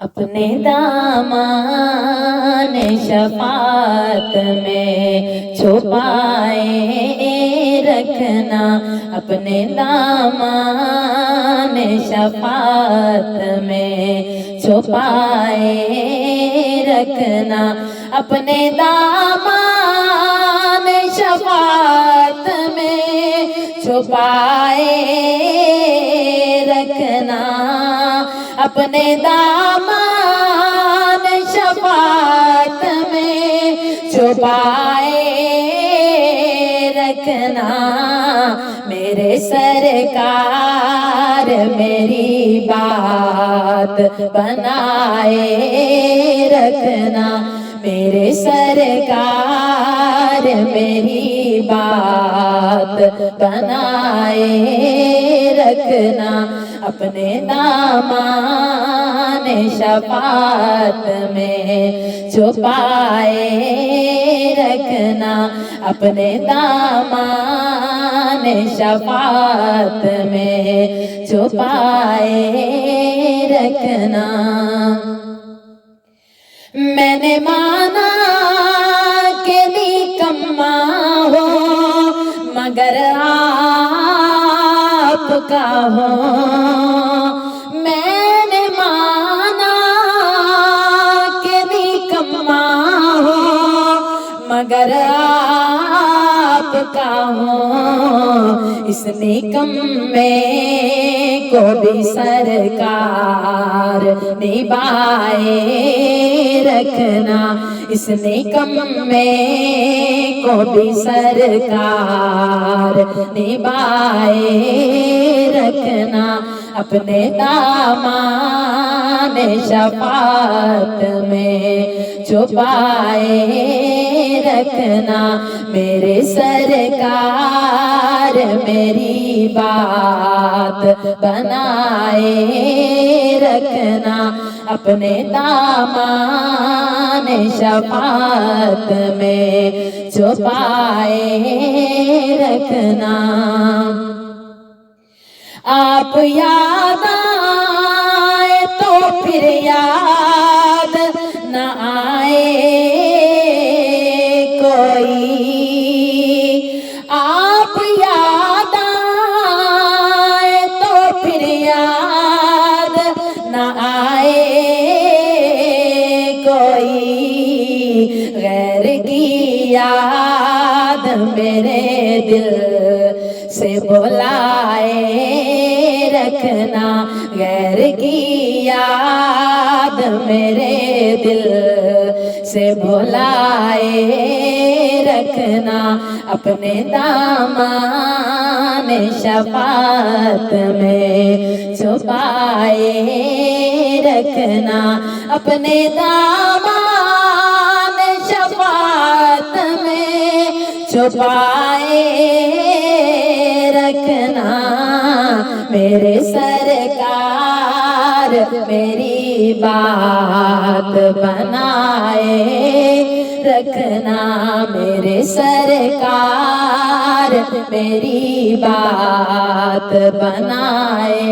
अपने दामन शफात में छुपाए रखना, अपने दामन शफात में छुपाए रखना, अपने दामन शफात में छुपाए रखना, अपने दामन शफात में छुपाए रखना। मेरे सरकार मेरी बात बनाए रखना, मेरे सरकार मेरी बात बनाए रखना, अपने दामन शफात में छुपाए रखना, अपने दामन शफात में छुपाए रखना। मैंने माना कि निकम्मा हो मगर आपका हो, मैंने माना कि निकम्मा हो मगर आपका हो, इस निकम्मे को भी सरकार निभाए रखना, इस निकम्मे को भी सरकार निभाए रखना, अपने दामन शफात में छुपाए रखना, मेरे सरकार मेरी बात बनाए रखना, अपने दामन शफात में छुपाए रखना। आप याद आए तो फिर याद न आए कोई, आप याद आए तो फिर याद न आए कोई, गैर की याद मेरे दिल से बुलाए रखना, गैर की याद मेरे दिल से भुलाए रखना, अपने दामन शफात में छुपाए रखना, अपने दामन शफात में छुपाए रखना, मेरे सरकार मेरी बात बनाए रखना, मेरे सरकार मेरी बात बनाए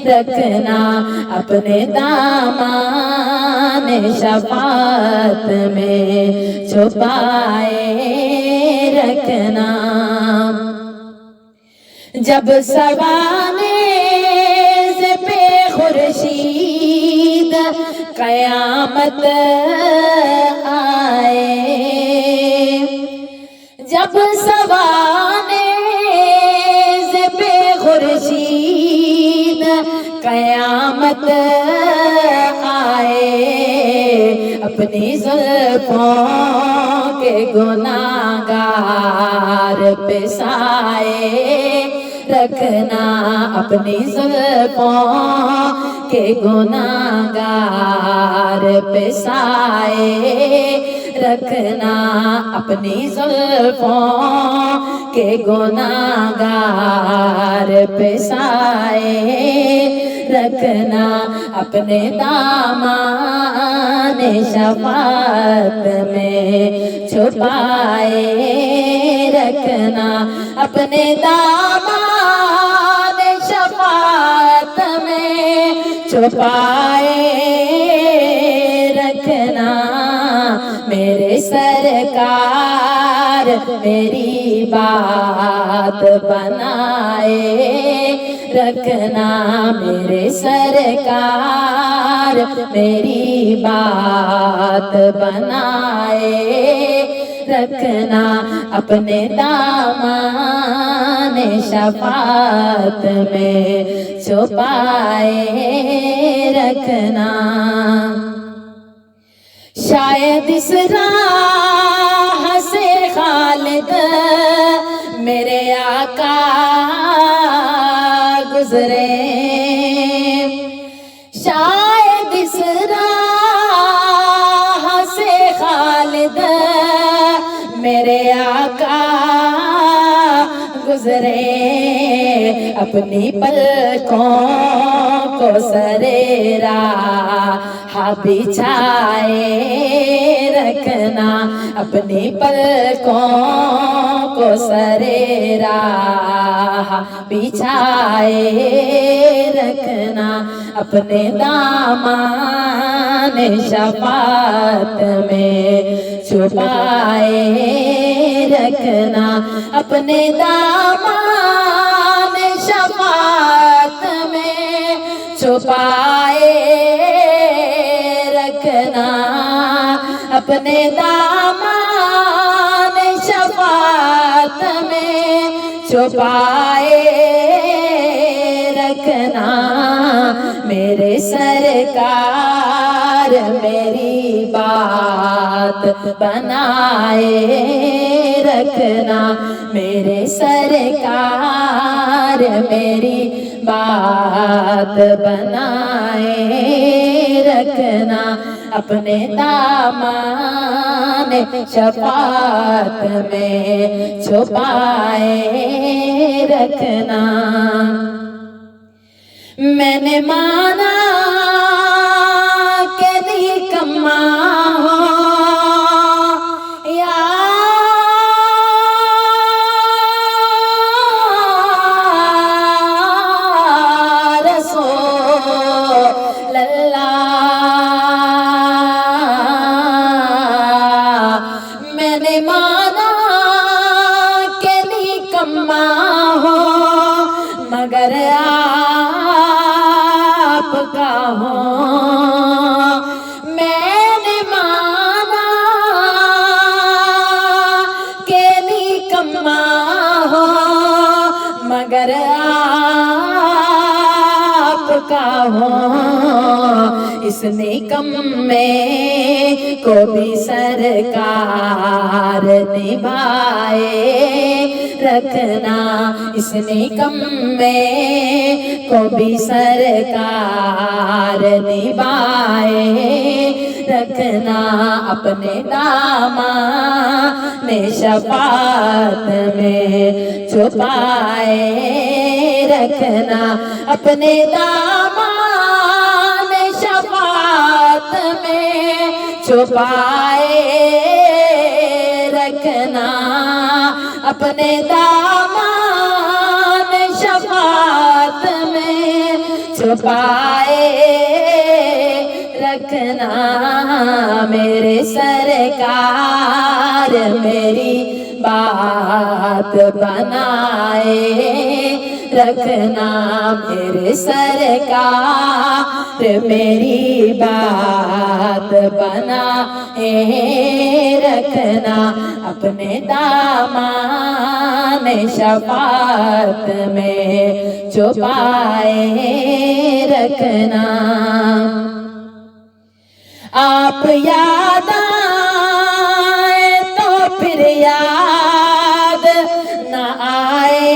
रखना, अपने दामन शफात में छुपाए रखना। जब सवाने से पे खुर्शीद कयामत आए, जब सवाने से पे खुर्शीद कयामत आए, अपनी जुल्फों के गुनाहगार पे साए रखना, अपनी जुल्फों के गुनाहगार पे साए रखना, अपनी जुल्फों के गुनाहगार पे साए रखना, अपने दामन शफात में छुपाए रखना, अपने दामन शफात में छुपाए रखना मेरे सरकार मेरी बात बनाए रखना मेरे सरकार मेरी बात बनाए रखना अपने दामन शफात में छुपाए रखना। शायद इस राह से खालिद मेरे आका गुजरे, शायद इस राह से खालिद मेरे आका गुजरे, अपनी पलकों को सरेरा बिछाए रखना अपनी पलकों को सरेरा बिछाए रखना अपने दामन शफात में छुपाए रखना अपने दामन शफात में छुपाए रखना अपने दामन शफात में छुपाए रखना मेरे सरकार मेरी बात बनाए रखना मेरे सरकार मेरी बात बनाए रखना अपने दामन शफात में छुपाए रखना। मैंने माना के निकम्मा हो या रसूल अल्लाह, मैंने माना के निकम्मा हो मगर आपका हो, मैंने माना के निकम्मा हो मगर आपका हो, इस निकम्मे को भी सरकार निभाए रखना इस निकम्मे को भी सरकार निभाए रखना अपने दामन शफात में छुपाए रखना अपने दामन शफात में छुपाए रखना अपने दामन शफात में छुपाए रखना मेरे सरकार मेरी बात बनाए रखना मेरे सरकार मेरी बात बनाए रखना अपने दामन शफात में छुपाए रखना। आप याद आए तो फिर याद न आए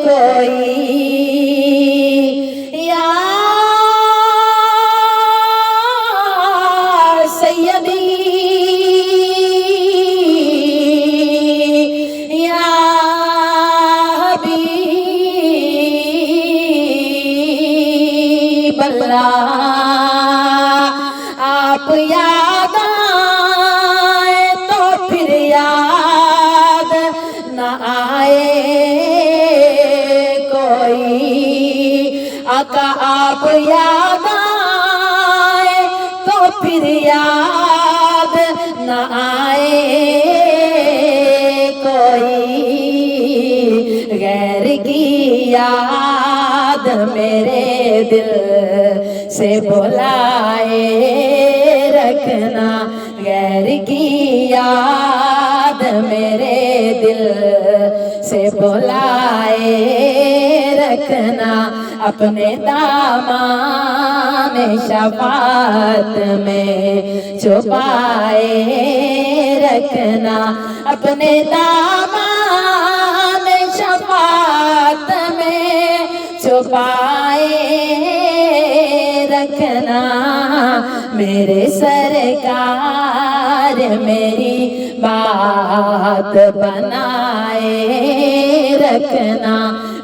कोई या सैयदी या हबीब अल्लाह, आप याद आए तो फिर याद न आए कोई आका आप आप याद आए तो फिर याद न आए कोई, गैर की याद मेरे दिल से बुलाए रखना, गैर की याद मेरे दिल से बुलाए रखना, अपने दामन शफात में छुपाए रखना, अपने दामन शफात में छुपाए रखना, मेरे सरकार मेरी बात बनाए रखना,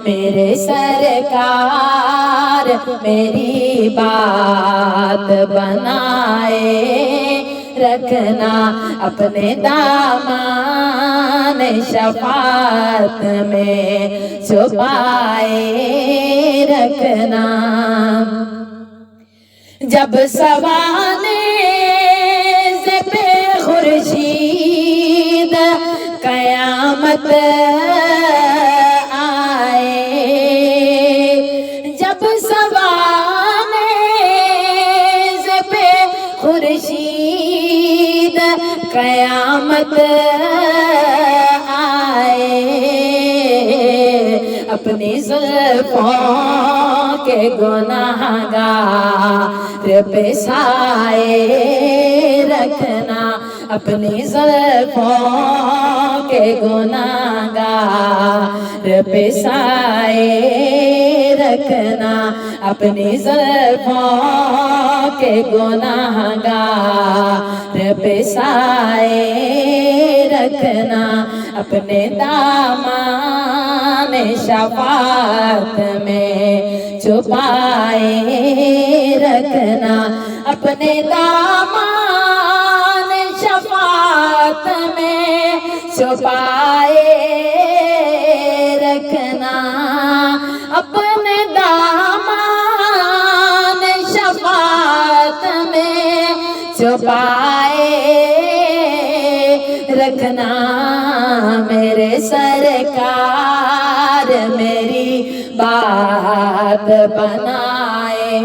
मेरे सरकार मेरी बात बनाए रखना, अपने दामन शफात में छुपाए रखना। जब सवाने से पे खुर्शीद कयामत आए, जब सवाने से पे खुर्शीद कयामत आए, अपनी जुल्फों के गुनाहगार पे साए रखना, अपनी जुल्फों के गुनाहगार पे साए रखना, अपनी जुल्फों के गुनाहगार पे साए रखना, अपने दामन शफात में छुपाए रखना, अपने दामन शफात में छुपाए रखना, अपने दामन शफात में छुपाए रखना, मेरे सरकार मेरी बात बनाए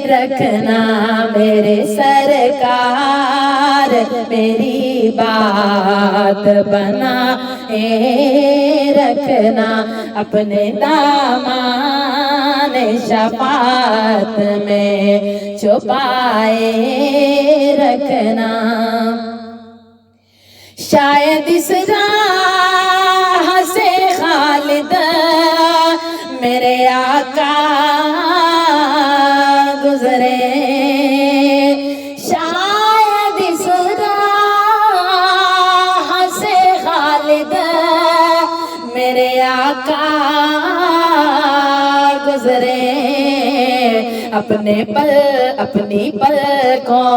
रखना, मेरे सरकार मेरी बात बनाए रखना, अपने दामन शफात में छुपाए रखना। शायद इस राह से खालिद मेरे आका गुजरे, शायद इस राह से खालिद मेरे आका गुजरे, अपनी पलकों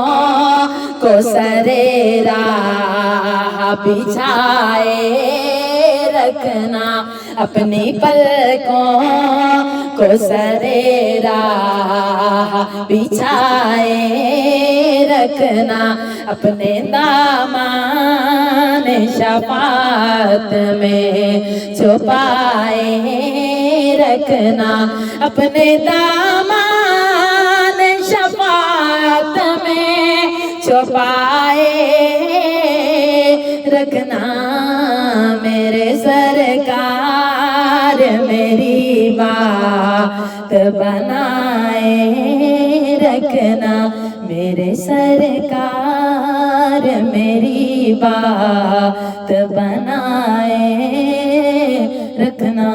को सरे राह बिछाए रखना, अपनी पलकों को सरे राह बिछाए रखना, अपने दामन शफात में छुपाए रखना, अपने दामन शफात में छुपाए रखना, मेरे सरकार मेरी बात बनाए रखना, मेरे सरकार मेरी बात बनाए रखना।